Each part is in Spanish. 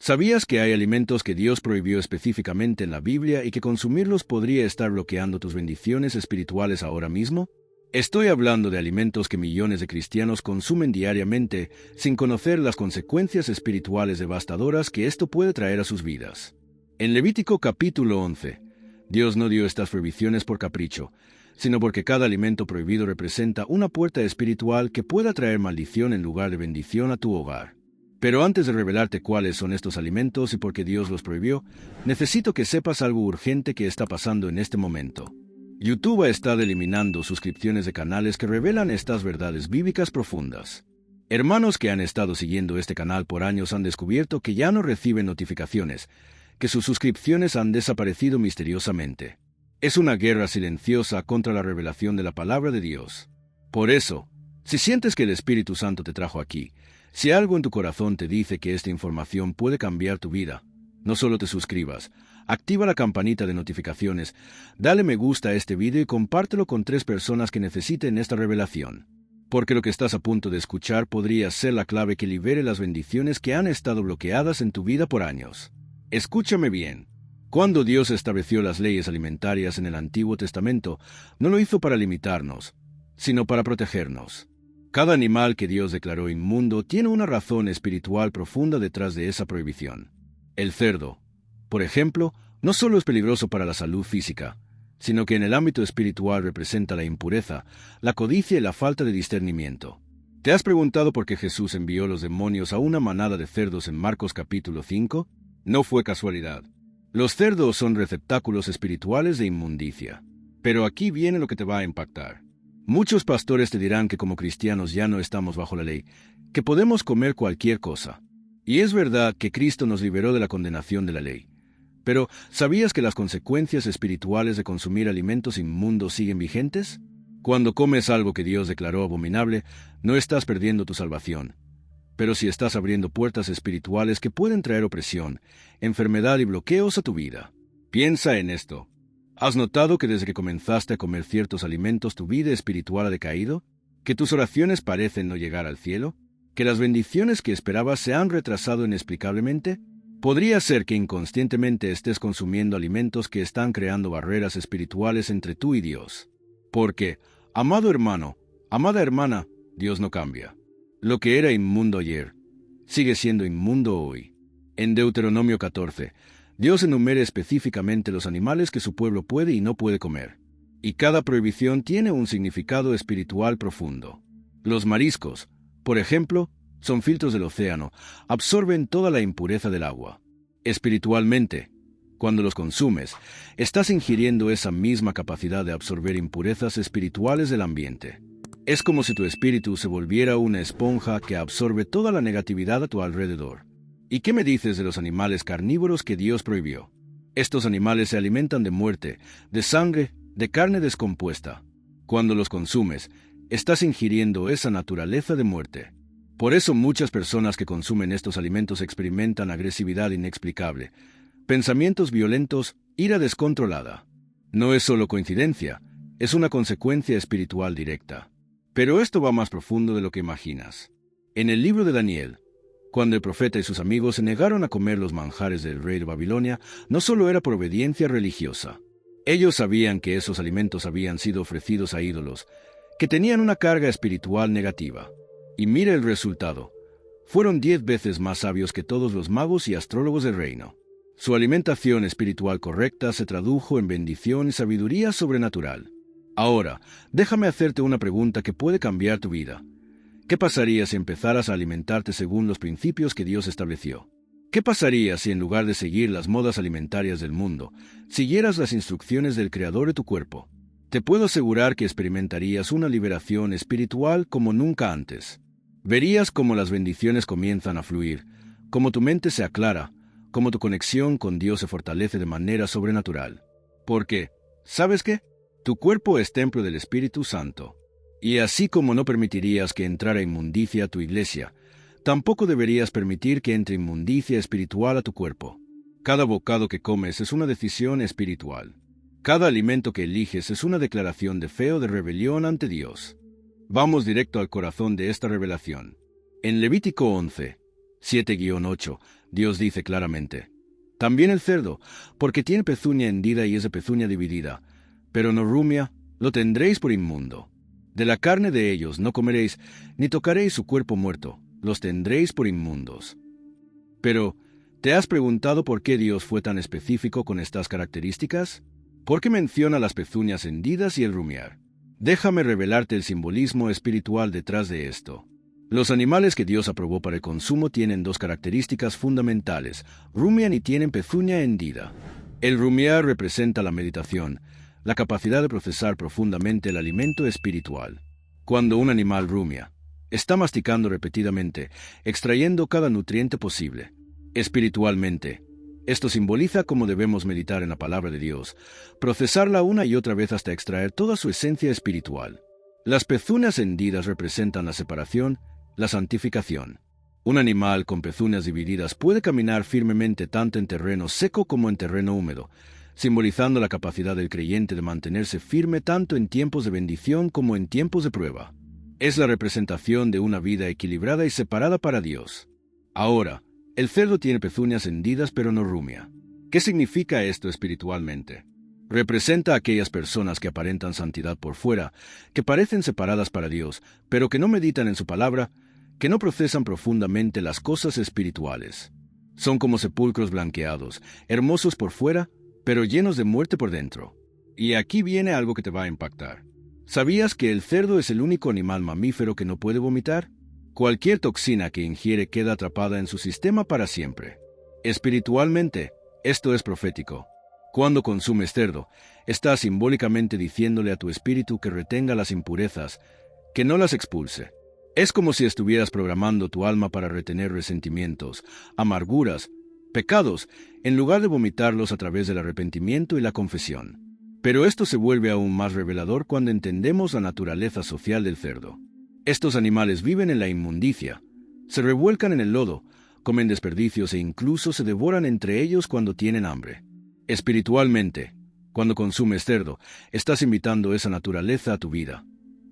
¿Sabías que hay alimentos que Dios prohibió específicamente en la Biblia y que consumirlos podría estar bloqueando tus bendiciones espirituales ahora mismo? Estoy hablando de alimentos que millones de cristianos consumen diariamente sin conocer las consecuencias espirituales devastadoras que esto puede traer a sus vidas. En Levítico capítulo 11, Dios no dio estas prohibiciones por capricho, sino porque cada alimento prohibido representa una puerta espiritual que pueda traer maldición en lugar de bendición a tu hogar. Pero antes de revelarte cuáles son estos alimentos y por qué Dios los prohibió, necesito que sepas algo urgente que está pasando en este momento. YouTube ha estado eliminando suscripciones de canales que revelan estas verdades bíblicas profundas. Hermanos que han estado siguiendo este canal por años han descubierto que ya no reciben notificaciones, que sus suscripciones han desaparecido misteriosamente. Es una guerra silenciosa contra la revelación de la palabra de Dios. Por eso, si sientes que el Espíritu Santo te trajo aquí, si algo en tu corazón te dice que esta información puede cambiar tu vida, no solo te suscribas, activa la campanita de notificaciones, dale me gusta a este video y compártelo con 3 personas que necesiten esta revelación. Porque lo que estás a punto de escuchar podría ser la clave que libere las bendiciones que han estado bloqueadas en tu vida por años. Escúchame bien. Cuando Dios estableció las leyes alimentarias en el Antiguo Testamento, no lo hizo para limitarnos, sino para protegernos. Cada animal que Dios declaró inmundo tiene una razón espiritual profunda detrás de esa prohibición. El cerdo, por ejemplo, no solo es peligroso para la salud física, sino que en el ámbito espiritual representa la impureza, la codicia y la falta de discernimiento. ¿Te has preguntado por qué Jesús envió los demonios a una manada de cerdos en Marcos capítulo 5? No fue casualidad. Los cerdos son receptáculos espirituales de inmundicia. Pero aquí viene lo que te va a impactar. Muchos pastores te dirán que como cristianos ya no estamos bajo la ley, que podemos comer cualquier cosa. Y es verdad que Cristo nos liberó de la condenación de la ley. Pero, ¿sabías que las consecuencias espirituales de consumir alimentos inmundos siguen vigentes? Cuando comes algo que Dios declaró abominable, no estás perdiendo tu salvación. Pero si estás abriendo puertas espirituales que pueden traer opresión, enfermedad y bloqueos a tu vida. Piensa en esto. ¿Has notado que desde que comenzaste a comer ciertos alimentos tu vida espiritual ha decaído? ¿Que tus oraciones parecen no llegar al cielo? ¿Que las bendiciones que esperabas se han retrasado inexplicablemente? Podría ser que inconscientemente estés consumiendo alimentos que están creando barreras espirituales entre tú y Dios. Porque, amado hermano, amada hermana, Dios no cambia. Lo que era inmundo ayer, sigue siendo inmundo hoy. En Deuteronomio 14, Dios enumera específicamente los animales que su pueblo puede y no puede comer. Y cada prohibición tiene un significado espiritual profundo. Los mariscos, por ejemplo, son filtros del océano, absorben toda la impureza del agua. Espiritualmente, cuando los consumes, estás ingiriendo esa misma capacidad de absorber impurezas espirituales del ambiente. Es como si tu espíritu se volviera una esponja que absorbe toda la negatividad a tu alrededor. ¿Y qué me dices de los animales carnívoros que Dios prohibió? Estos animales se alimentan de muerte, de sangre, de carne descompuesta. Cuando los consumes, estás ingiriendo esa naturaleza de muerte. Por eso muchas personas que consumen estos alimentos experimentan agresividad inexplicable, pensamientos violentos, ira descontrolada. No es solo coincidencia, es una consecuencia espiritual directa. Pero esto va más profundo de lo que imaginas. En el libro de Daniel, cuando el profeta y sus amigos se negaron a comer los manjares del rey de Babilonia, no solo era por obediencia religiosa. Ellos sabían que esos alimentos habían sido ofrecidos a ídolos, que tenían una carga espiritual negativa. Y mira el resultado. Fueron 10 veces más sabios que todos los magos y astrólogos del reino. Su alimentación espiritual correcta se tradujo en bendición y sabiduría sobrenatural. Ahora, déjame hacerte una pregunta que puede cambiar tu vida. ¿Qué pasaría si empezaras a alimentarte según los principios que Dios estableció? ¿Qué pasaría si en lugar de seguir las modas alimentarias del mundo, siguieras las instrucciones del Creador de tu cuerpo? Te puedo asegurar que experimentarías una liberación espiritual como nunca antes. Verías cómo las bendiciones comienzan a fluir, cómo tu mente se aclara, cómo tu conexión con Dios se fortalece de manera sobrenatural. Porque, ¿sabes qué? Tu cuerpo es templo del Espíritu Santo. Y así como no permitirías que entrara inmundicia a tu iglesia, tampoco deberías permitir que entre inmundicia espiritual a tu cuerpo. Cada bocado que comes es una decisión espiritual. Cada alimento que eliges es una declaración de fe o de rebelión ante Dios. Vamos directo al corazón de esta revelación. En Levítico 11, 7-8, Dios dice claramente. También el cerdo, porque tiene pezuña hendida y es de pezuña dividida, pero no rumia, lo tendréis por inmundo. De la carne de ellos no comeréis, ni tocaréis su cuerpo muerto, los tendréis por inmundos. Pero, ¿te has preguntado por qué Dios fue tan específico con estas características? ¿Por qué menciona las pezuñas hendidas y el rumiar? Déjame revelarte el simbolismo espiritual detrás de esto. Los animales que Dios aprobó para el consumo tienen dos características fundamentales: rumian y tienen pezuña hendida. El rumiar representa la meditación, la capacidad de procesar profundamente el alimento espiritual. Cuando un animal rumia, está masticando repetidamente, extrayendo cada nutriente posible. Espiritualmente, esto simboliza cómo debemos meditar en la palabra de Dios, procesarla una y otra vez hasta extraer toda su esencia espiritual. Las pezuñas hendidas representan la separación, la santificación. Un animal con pezuñas divididas puede caminar firmemente tanto en terreno seco como en terreno húmedo, simbolizando la capacidad del creyente de mantenerse firme tanto en tiempos de bendición como en tiempos de prueba. Es la representación de una vida equilibrada y separada para Dios. Ahora, el cerdo tiene pezuñas hendidas pero no rumia. ¿Qué significa esto espiritualmente? Representa a aquellas personas que aparentan santidad por fuera, que parecen separadas para Dios, pero que no meditan en su palabra, que no procesan profundamente las cosas espirituales. Son como sepulcros blanqueados, hermosos por fuera, pero llenos de muerte por dentro. Y aquí viene algo que te va a impactar. ¿Sabías que el cerdo es el único animal mamífero que no puede vomitar? Cualquier toxina que ingiere queda atrapada en su sistema para siempre. Espiritualmente, esto es profético. Cuando consumes cerdo, estás simbólicamente diciéndole a tu espíritu que retenga las impurezas, que no las expulse. Es como si estuvieras programando tu alma para retener resentimientos, amarguras, pecados, en lugar de vomitarlos a través del arrepentimiento y la confesión. Pero esto se vuelve aún más revelador cuando entendemos la naturaleza social del cerdo. Estos animales viven en la inmundicia, se revuelcan en el lodo, comen desperdicios e incluso se devoran entre ellos cuando tienen hambre. Espiritualmente, cuando consumes cerdo, estás invitando esa naturaleza a tu vida.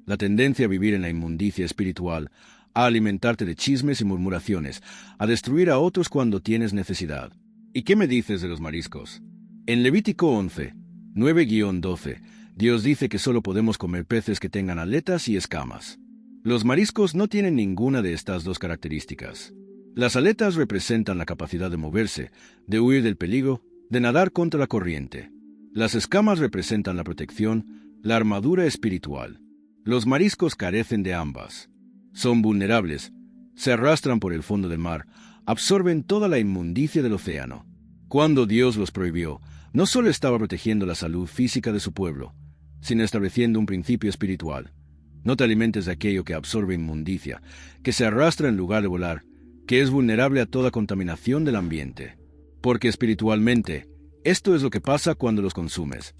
La tendencia a vivir en la inmundicia espiritual, a alimentarte de chismes y murmuraciones, a destruir a otros cuando tienes necesidad. ¿Y qué me dices de los mariscos? En Levítico 11, 9-12, Dios dice que solo podemos comer peces que tengan aletas y escamas. Los mariscos no tienen ninguna de estas dos características. Las aletas representan la capacidad de moverse, de huir del peligro, de nadar contra la corriente. Las escamas representan la protección, la armadura espiritual. Los mariscos carecen de ambas. Son vulnerables, se arrastran por el fondo del mar, absorben toda la inmundicia del océano. Cuando Dios los prohibió, no solo estaba protegiendo la salud física de su pueblo, sino estableciendo un principio espiritual. No te alimentes de aquello que absorbe inmundicia, que se arrastra en lugar de volar, que es vulnerable a toda contaminación del ambiente. Porque espiritualmente, esto es lo que pasa cuando los consumes.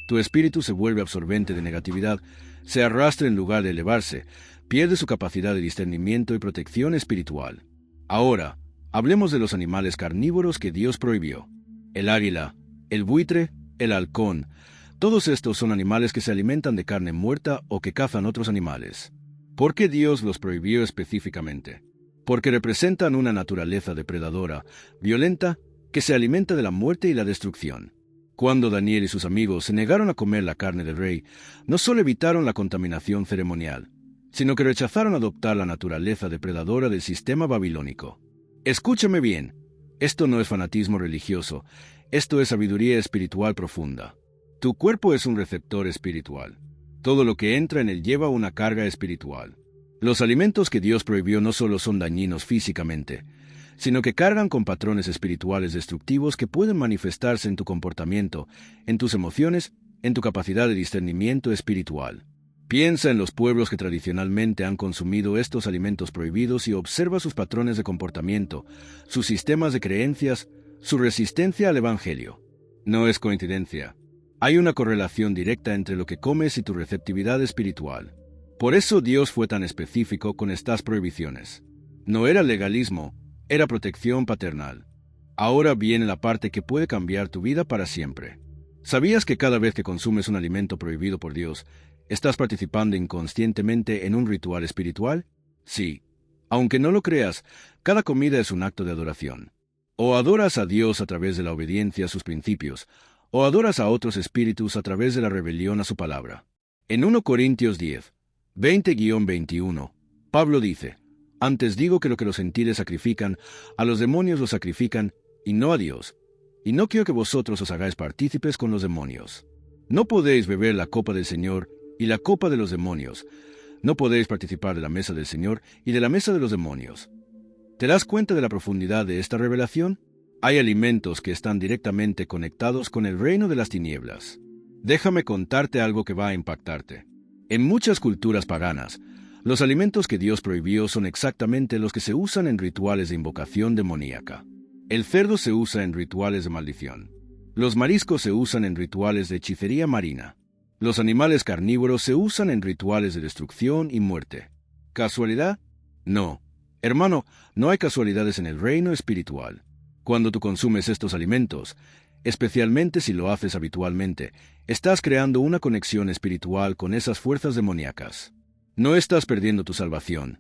Tu espíritu se vuelve absorbente de negatividad, se arrastra en lugar de elevarse, pierde su capacidad de discernimiento y protección espiritual. Ahora, hablemos de los animales carnívoros que Dios prohibió. El águila, el buitre, el halcón. Todos estos son animales que se alimentan de carne muerta o que cazan otros animales. ¿Por qué Dios los prohibió específicamente? Porque representan una naturaleza depredadora, violenta, que se alimenta de la muerte y la destrucción. Cuando Daniel y sus amigos se negaron a comer la carne del rey, no solo evitaron la contaminación ceremonial, sino que rechazaron adoptar la naturaleza depredadora del sistema babilónico. Escúchame bien, esto no es fanatismo religioso, esto es sabiduría espiritual profunda. Tu cuerpo es un receptor espiritual. Todo lo que entra en él lleva una carga espiritual. Los alimentos que Dios prohibió no solo son dañinos físicamente, sino que cargan con patrones espirituales destructivos que pueden manifestarse en tu comportamiento, en tus emociones, en tu capacidad de discernimiento espiritual. Piensa en los pueblos que tradicionalmente han consumido estos alimentos prohibidos y observa sus patrones de comportamiento, sus sistemas de creencias, su resistencia al Evangelio. No es coincidencia. Hay una correlación directa entre lo que comes y tu receptividad espiritual. Por eso Dios fue tan específico con estas prohibiciones. No era legalismo, era protección paternal. Ahora viene la parte que puede cambiar tu vida para siempre. ¿Sabías que cada vez que consumes un alimento prohibido por Dios, estás participando inconscientemente en un ritual espiritual? Sí. Aunque no lo creas, cada comida es un acto de adoración. O adoras a Dios a través de la obediencia a sus principios, o adoras a otros espíritus a través de la rebelión a su palabra. En 1 Corintios 10, 20-21, Pablo dice: Antes digo que lo que los gentiles sacrifican, a los demonios los sacrifican, y no a Dios. Y no quiero que vosotros os hagáis partícipes con los demonios. No podéis beber la copa del Señor y la copa de los demonios. No podéis participar de la mesa del Señor y de la mesa de los demonios. ¿Te das cuenta de la profundidad de esta revelación? Hay alimentos que están directamente conectados con el reino de las tinieblas. Déjame contarte algo que va a impactarte. En muchas culturas paganas, los alimentos que Dios prohibió son exactamente los que se usan en rituales de invocación demoníaca. El cerdo se usa en rituales de maldición. Los mariscos se usan en rituales de hechicería marina. Los animales carnívoros se usan en rituales de destrucción y muerte. ¿Casualidad? No. Hermano, no hay casualidades en el reino espiritual. Cuando tú consumes estos alimentos, especialmente si lo haces habitualmente, estás creando una conexión espiritual con esas fuerzas demoníacas. No estás perdiendo tu salvación,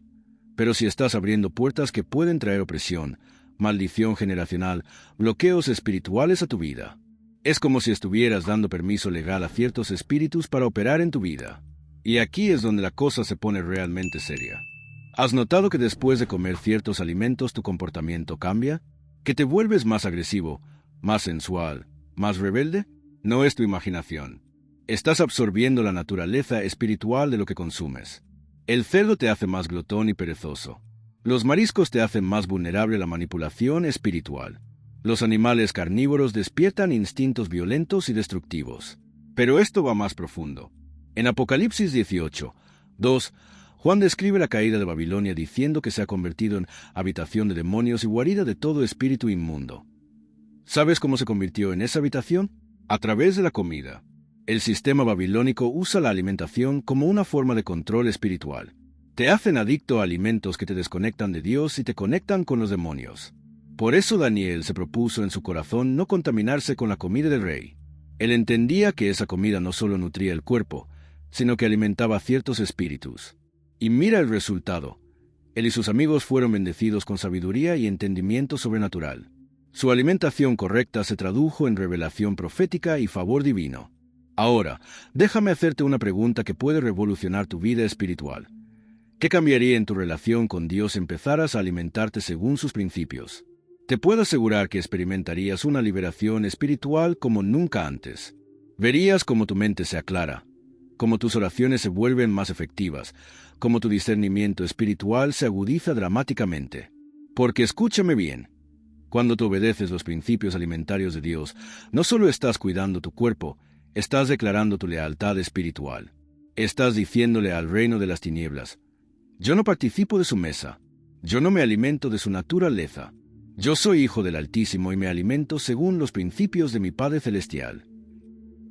pero sí estás abriendo puertas que pueden traer opresión, maldición generacional, bloqueos espirituales a tu vida. Es como si estuvieras dando permiso legal a ciertos espíritus para operar en tu vida. Y aquí es donde la cosa se pone realmente seria. ¿Has notado que después de comer ciertos alimentos tu comportamiento cambia? ¿Que te vuelves más agresivo, más sensual, más rebelde? No es tu imaginación. Estás absorbiendo la naturaleza espiritual de lo que consumes. El cerdo te hace más glotón y perezoso. Los mariscos te hacen más vulnerable a la manipulación espiritual. Los animales carnívoros despiertan instintos violentos y destructivos. Pero esto va más profundo. En Apocalipsis 18, 2, Juan describe la caída de Babilonia diciendo que se ha convertido en habitación de demonios y guarida de todo espíritu inmundo. ¿Sabes cómo se convirtió en esa habitación? A través de la comida. El sistema babilónico usa la alimentación como una forma de control espiritual. Te hacen adicto a alimentos que te desconectan de Dios y te conectan con los demonios. Por eso Daniel se propuso en su corazón no contaminarse con la comida del rey. Él entendía que esa comida no solo nutría el cuerpo, sino que alimentaba ciertos espíritus. Y mira el resultado. Él y sus amigos fueron bendecidos con sabiduría y entendimiento sobrenatural. Su alimentación correcta se tradujo en revelación profética y favor divino. Ahora, déjame hacerte una pregunta que puede revolucionar tu vida espiritual. ¿Qué cambiaría en tu relación con Dios si empezaras a alimentarte según sus principios? Te puedo asegurar que experimentarías una liberación espiritual como nunca antes. Verías cómo tu mente se aclara, cómo tus oraciones se vuelven más efectivas, cómo tu discernimiento espiritual se agudiza dramáticamente. Porque escúchame bien, cuando tú obedeces los principios alimentarios de Dios, no solo estás cuidando tu cuerpo, estás declarando tu lealtad espiritual. Estás diciéndole al reino de las tinieblas: yo no participo de su mesa, yo no me alimento de su naturaleza. Yo soy hijo del Altísimo y me alimento según los principios de mi Padre Celestial.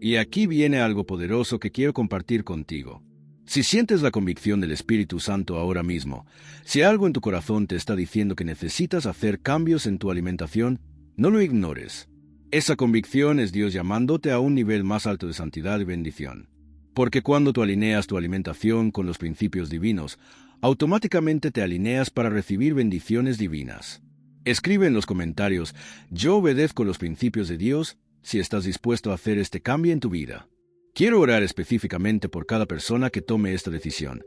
Y aquí viene algo poderoso que quiero compartir contigo. Si sientes la convicción del Espíritu Santo ahora mismo, si algo en tu corazón te está diciendo que necesitas hacer cambios en tu alimentación, no lo ignores. Esa convicción es Dios llamándote a un nivel más alto de santidad y bendición. Porque cuando tú alineas tu alimentación con los principios divinos, automáticamente te alineas para recibir bendiciones divinas. Escribe en los comentarios: yo obedezco los principios de Dios, si estás dispuesto a hacer este cambio en tu vida. Quiero orar específicamente por cada persona que tome esta decisión,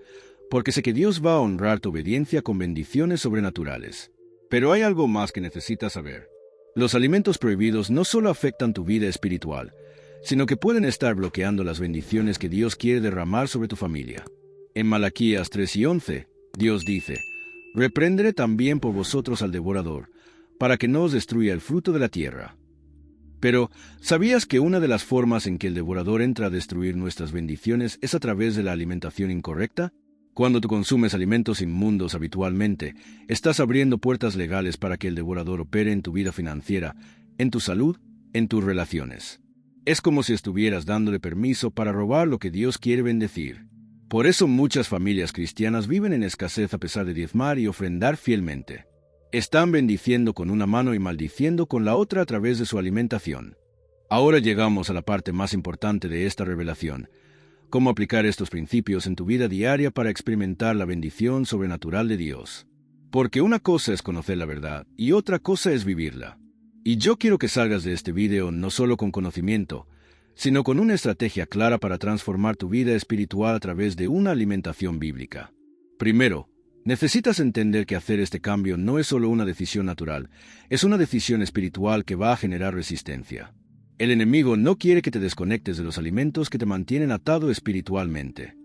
porque sé que Dios va a honrar tu obediencia con bendiciones sobrenaturales. Pero hay algo más que necesitas saber. Los alimentos prohibidos no solo afectan tu vida espiritual, sino que pueden estar bloqueando las bendiciones que Dios quiere derramar sobre tu familia. En Malaquías 3:11, Dios dice: reprenderé también por vosotros al devorador, para que no os destruya el fruto de la tierra. Pero, ¿sabías que una de las formas en que el devorador entra a destruir nuestras bendiciones es a través de la alimentación incorrecta? Cuando tú consumes alimentos inmundos habitualmente, estás abriendo puertas legales para que el devorador opere en tu vida financiera, en tu salud, en tus relaciones. Es como si estuvieras dándole permiso para robar lo que Dios quiere bendecir. Por eso muchas familias cristianas viven en escasez a pesar de diezmar y ofrendar fielmente. Están bendiciendo con una mano y maldiciendo con la otra a través de su alimentación. Ahora llegamos a la parte más importante de esta revelación: cómo aplicar estos principios en tu vida diaria para experimentar la bendición sobrenatural de Dios. Porque una cosa es conocer la verdad y otra cosa es vivirla. Y yo quiero que salgas de este video no solo con conocimiento, sino con una estrategia clara para transformar tu vida espiritual a través de una alimentación bíblica. Primero, necesitas entender que hacer este cambio no es solo una decisión natural, es una decisión espiritual que va a generar resistencia. El enemigo no quiere que te desconectes de los alimentos que te mantienen atado espiritualmente.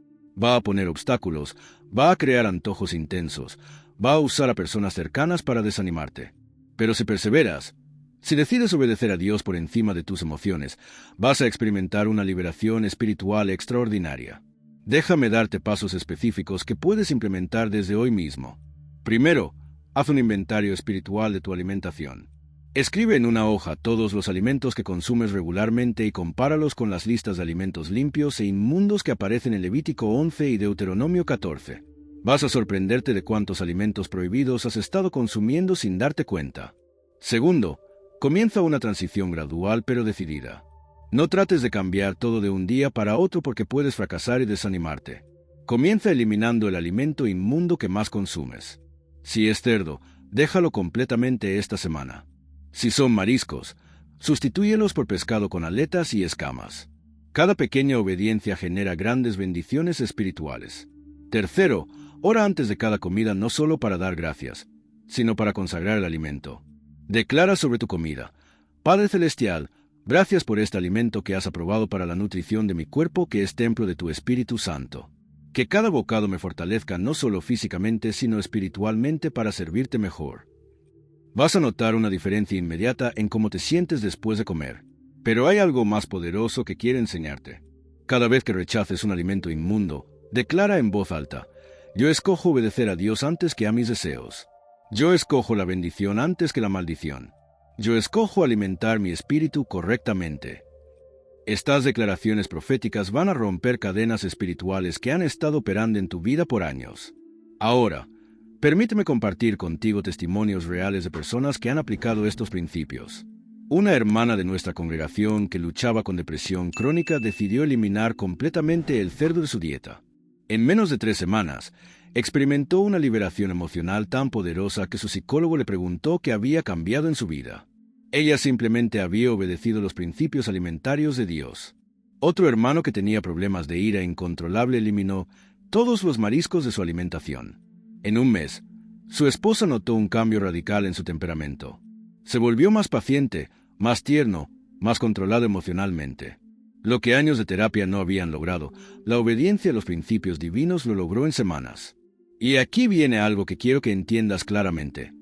Va a poner obstáculos, va a crear antojos intensos, va a usar a personas cercanas para desanimarte. Pero si perseveras, si decides obedecer a Dios por encima de tus emociones, vas a experimentar una liberación espiritual extraordinaria. Déjame darte pasos específicos que puedes implementar desde hoy mismo. Primero, haz un inventario espiritual de tu alimentación. Escribe en una hoja todos los alimentos que consumes regularmente y compáralos con las listas de alimentos limpios e inmundos que aparecen en Levítico 11 y Deuteronomio 14. Vas a sorprenderte de cuántos alimentos prohibidos has estado consumiendo sin darte cuenta. Segundo, comienza una transición gradual pero decidida. No trates de cambiar todo de un día para otro porque puedes fracasar y desanimarte. Comienza eliminando el alimento inmundo que más consumes. Si es cerdo, déjalo completamente esta semana. Si son mariscos, sustitúyelos por pescado con aletas y escamas. Cada pequeña obediencia genera grandes bendiciones espirituales. Tercero, ora antes de cada comida no solo para dar gracias, sino para consagrar el alimento. Declara sobre tu comida: Padre Celestial, gracias por este alimento que has aprobado para la nutrición de mi cuerpo que es templo de tu Espíritu Santo. Que cada bocado me fortalezca no solo físicamente sino espiritualmente para servirte mejor. Vas a notar una diferencia inmediata en cómo te sientes después de comer. Pero hay algo más poderoso que quiero enseñarte. Cada vez que rechaces un alimento inmundo, declara en voz alta: Yo escojo obedecer a Dios antes que a mis deseos. Yo escojo la bendición antes que la maldición. Yo escojo alimentar mi espíritu correctamente. Estas declaraciones proféticas van a romper cadenas espirituales que han estado operando en tu vida por años. Ahora, permíteme compartir contigo testimonios reales de personas que han aplicado estos principios. Una hermana de nuestra congregación que luchaba con depresión crónica decidió eliminar completamente el cerdo de su dieta. En menos de 3 semanas, experimentó una liberación emocional tan poderosa que su psicólogo le preguntó qué había cambiado en su vida. Ella simplemente había obedecido los principios alimentarios de Dios. Otro hermano que tenía problemas de ira incontrolable eliminó todos los mariscos de su alimentación. En un mes, su esposa notó un cambio radical en su temperamento. Se volvió más paciente, más tierno, más controlado emocionalmente. Lo que años de terapia no habían logrado, la obediencia a los principios divinos lo logró en semanas. Y aquí viene algo que quiero que entiendas claramente.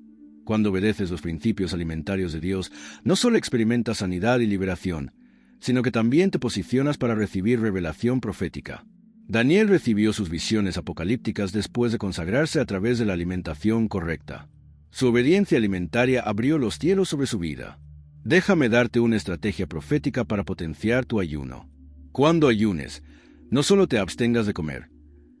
Cuando obedeces los principios alimentarios de Dios, no solo experimentas sanidad y liberación, sino que también te posicionas para recibir revelación profética. Daniel recibió sus visiones apocalípticas después de consagrarse a través de la alimentación correcta. Su obediencia alimentaria abrió los cielos sobre su vida. Déjame darte una estrategia profética para potenciar tu ayuno. Cuando ayunes, no solo te abstengas de comer,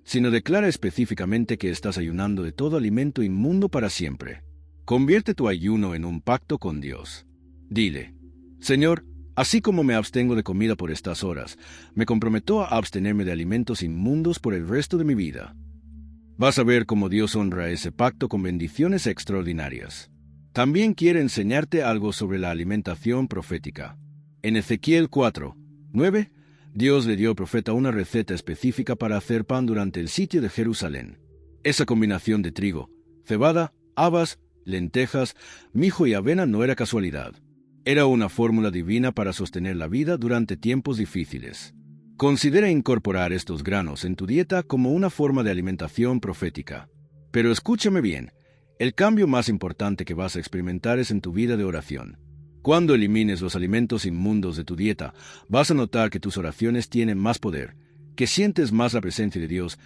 sino declara específicamente que estás ayunando de todo alimento inmundo para siempre. Convierte tu ayuno en un pacto con Dios. Dile: Señor, así como me abstengo de comida por estas horas, me comprometo a abstenerme de alimentos inmundos por el resto de mi vida. Vas a ver cómo Dios honra ese pacto con bendiciones extraordinarias. También quiere enseñarte algo sobre la alimentación profética. En Ezequiel 4:9, Dios le dio al profeta una receta específica para hacer pan durante el sitio de Jerusalén. Esa combinación de trigo, cebada, habas, lentejas, mijo y avena no era casualidad. Era una fórmula divina para sostener la vida durante tiempos difíciles. Considera incorporar estos granos en tu dieta como una forma de alimentación profética. Pero escúchame bien, el cambio más importante que vas a experimentar es en tu vida de oración. Cuando elimines los alimentos inmundos de tu dieta, vas a notar que tus oraciones tienen más poder, que sientes más la presencia de Dios,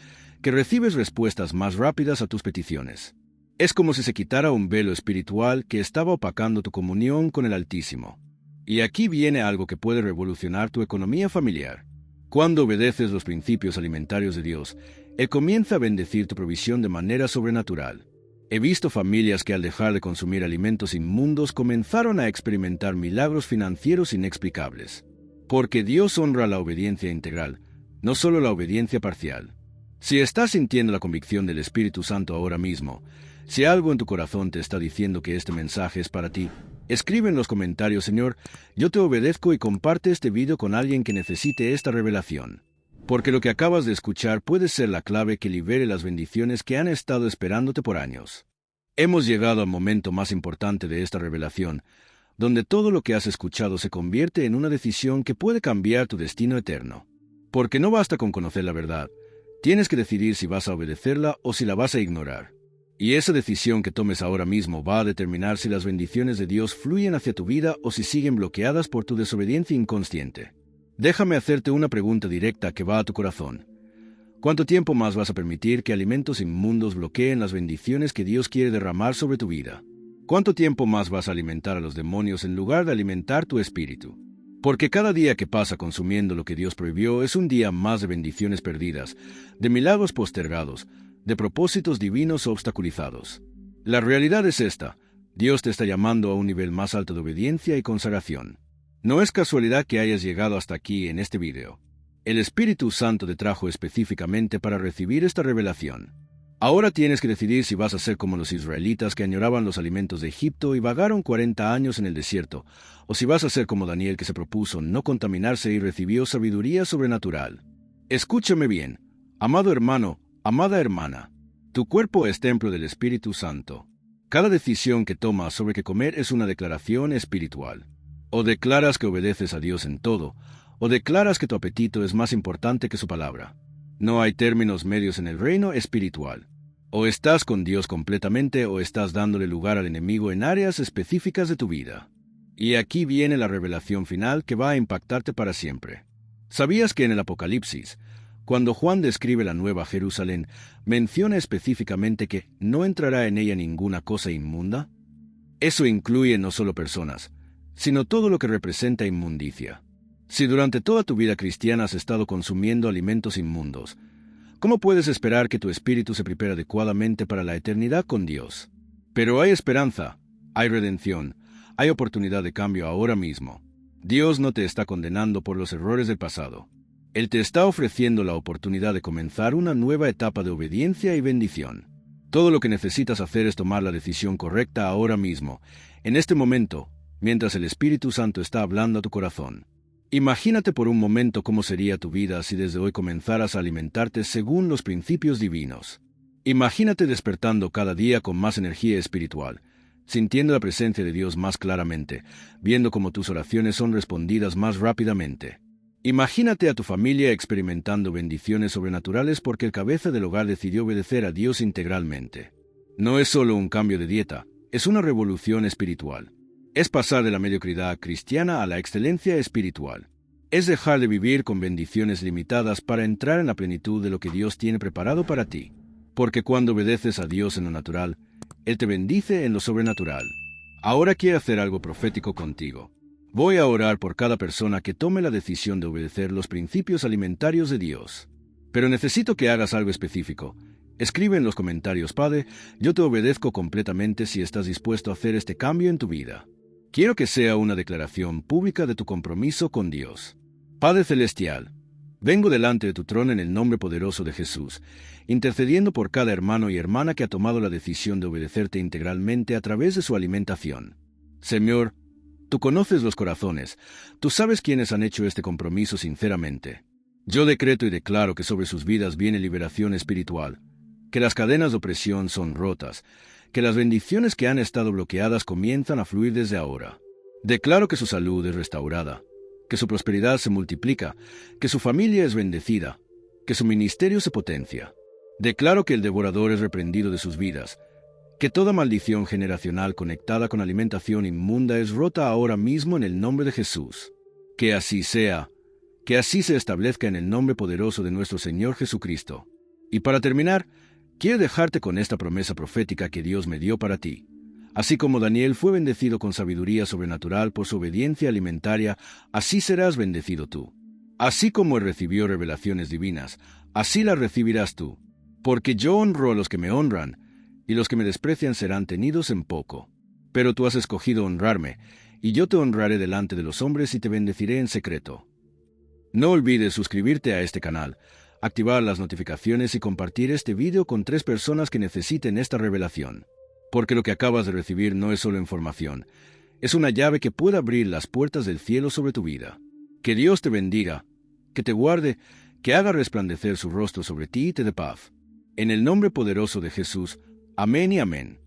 que recibes respuestas más rápidas a tus peticiones. Es como si se quitara un velo espiritual que estaba opacando tu comunión con el Altísimo. Y aquí viene algo que puede revolucionar tu economía familiar. Cuando obedeces los principios alimentarios de Dios, Él comienza a bendecir tu provisión de manera sobrenatural. He visto familias que al dejar de consumir alimentos inmundos comenzaron a experimentar milagros financieros inexplicables. Porque Dios honra la obediencia integral, no solo la obediencia parcial. Si estás sintiendo la convicción del Espíritu Santo ahora mismo, si algo en tu corazón te está diciendo que este mensaje es para ti, Escribe en los comentarios, Señor, yo te obedezco, y comparte este video con alguien que necesite esta revelación. Porque lo que acabas de escuchar puede ser la clave que libere las bendiciones que han estado esperándote por años. Hemos llegado al momento más importante de esta revelación, donde todo lo que has escuchado se convierte en una decisión que puede cambiar tu destino eterno. Porque no basta con conocer la verdad, tienes que decidir si vas a obedecerla o si la vas a ignorar. Y esa decisión que tomes ahora mismo va a determinar si las bendiciones de Dios fluyen hacia tu vida o si siguen bloqueadas por tu desobediencia inconsciente. Déjame hacerte una pregunta directa que va a tu corazón. ¿Cuánto tiempo más vas a permitir que alimentos inmundos bloqueen las bendiciones que Dios quiere derramar sobre tu vida? ¿Cuánto tiempo más vas a alimentar a los demonios en lugar de alimentar tu espíritu? Porque cada día que pasa consumiendo lo que Dios prohibió es un día más de bendiciones perdidas, de milagros postergados, de propósitos divinos obstaculizados. La realidad es esta: Dios te está llamando a un nivel más alto de obediencia y consagración. No es casualidad que hayas llegado hasta aquí en este video. El Espíritu Santo te trajo específicamente para recibir esta revelación. Ahora tienes que decidir si vas a ser como los israelitas que añoraban los alimentos de Egipto y vagaron 40 años en el desierto, o si vas a ser como Daniel, que se propuso no contaminarse y recibió sabiduría sobrenatural. Escúchame bien, amado hermano, amada hermana. Tu cuerpo es templo del Espíritu Santo. Cada decisión que tomas sobre qué comer es una declaración espiritual. O declaras que obedeces a Dios en todo, o declaras que tu apetito es más importante que su palabra. No hay términos medios en el reino espiritual. O estás con Dios completamente o estás dándole lugar al enemigo en áreas específicas de tu vida. Y aquí viene la revelación final que va a impactarte para siempre. ¿Sabías que en el Apocalipsis, cuando Juan describe la Nueva Jerusalén, menciona específicamente que no entrará en ella ninguna cosa inmunda? Eso incluye no solo personas, sino todo lo que representa inmundicia. Si durante toda tu vida cristiana has estado consumiendo alimentos inmundos, ¿cómo puedes esperar que tu espíritu se prepare adecuadamente para la eternidad con Dios? Pero hay esperanza, hay redención, hay oportunidad de cambio ahora mismo. Dios no te está condenando por los errores del pasado. Él te está ofreciendo la oportunidad de comenzar una nueva etapa de obediencia y bendición. Todo lo que necesitas hacer es tomar la decisión correcta ahora mismo, en este momento, mientras el Espíritu Santo está hablando a tu corazón. Imagínate por un momento cómo sería tu vida si desde hoy comenzaras a alimentarte según los principios divinos. Imagínate despertando cada día con más energía espiritual, sintiendo la presencia de Dios más claramente, viendo cómo tus oraciones son respondidas más rápidamente. Imagínate a tu familia experimentando bendiciones sobrenaturales porque el cabeza del hogar decidió obedecer a Dios integralmente. No es solo un cambio de dieta, es una revolución espiritual. Es pasar de la mediocridad cristiana a la excelencia espiritual. Es dejar de vivir con bendiciones limitadas para entrar en la plenitud de lo que Dios tiene preparado para ti. Porque cuando obedeces a Dios en lo natural, Él te bendice en lo sobrenatural. Ahora quiero hacer algo profético contigo. Voy a orar por cada persona que tome la decisión de obedecer los principios alimentarios de Dios. Pero necesito que hagas algo específico. Escribe en los comentarios: Padre, yo te obedezco completamente, si estás dispuesto a hacer este cambio en tu vida. Quiero que sea una declaración pública de tu compromiso con Dios. Padre Celestial, vengo delante de tu trono en el nombre poderoso de Jesús, intercediendo por cada hermano y hermana que ha tomado la decisión de obedecerte integralmente a través de su alimentación. Señor, tú conoces los corazones, tú sabes quiénes han hecho este compromiso sinceramente. Yo decreto y declaro que sobre sus vidas viene liberación espiritual, que las cadenas de opresión son rotas, que las bendiciones que han estado bloqueadas comienzan a fluir desde ahora. Declaro que su salud es restaurada, que su prosperidad se multiplica, que su familia es bendecida, que su ministerio se potencia. Declaro que el devorador es reprendido de sus vidas, que toda maldición generacional conectada con alimentación inmunda es rota ahora mismo en el nombre de Jesús. Que así sea, que así se establezca en el nombre poderoso de nuestro Señor Jesucristo. Y para terminar, quiero dejarte con esta promesa profética que Dios me dio para ti. Así como Daniel fue bendecido con sabiduría sobrenatural por su obediencia alimentaria, así serás bendecido tú. Así como él recibió revelaciones divinas, así las recibirás tú. Porque yo honro a los que me honran, y los que me desprecian serán tenidos en poco. Pero tú has escogido honrarme, y yo te honraré delante de los hombres y te bendeciré en secreto. No olvides suscribirte a este canal, activar las notificaciones y compartir este video con 3 personas que necesiten esta revelación. Porque lo que acabas de recibir no es solo información, Es una llave que puede abrir las puertas del cielo sobre tu vida. Que Dios te bendiga, que te guarde, que haga resplandecer su rostro sobre ti y te dé paz. En el nombre poderoso de Jesús. Amén y amén.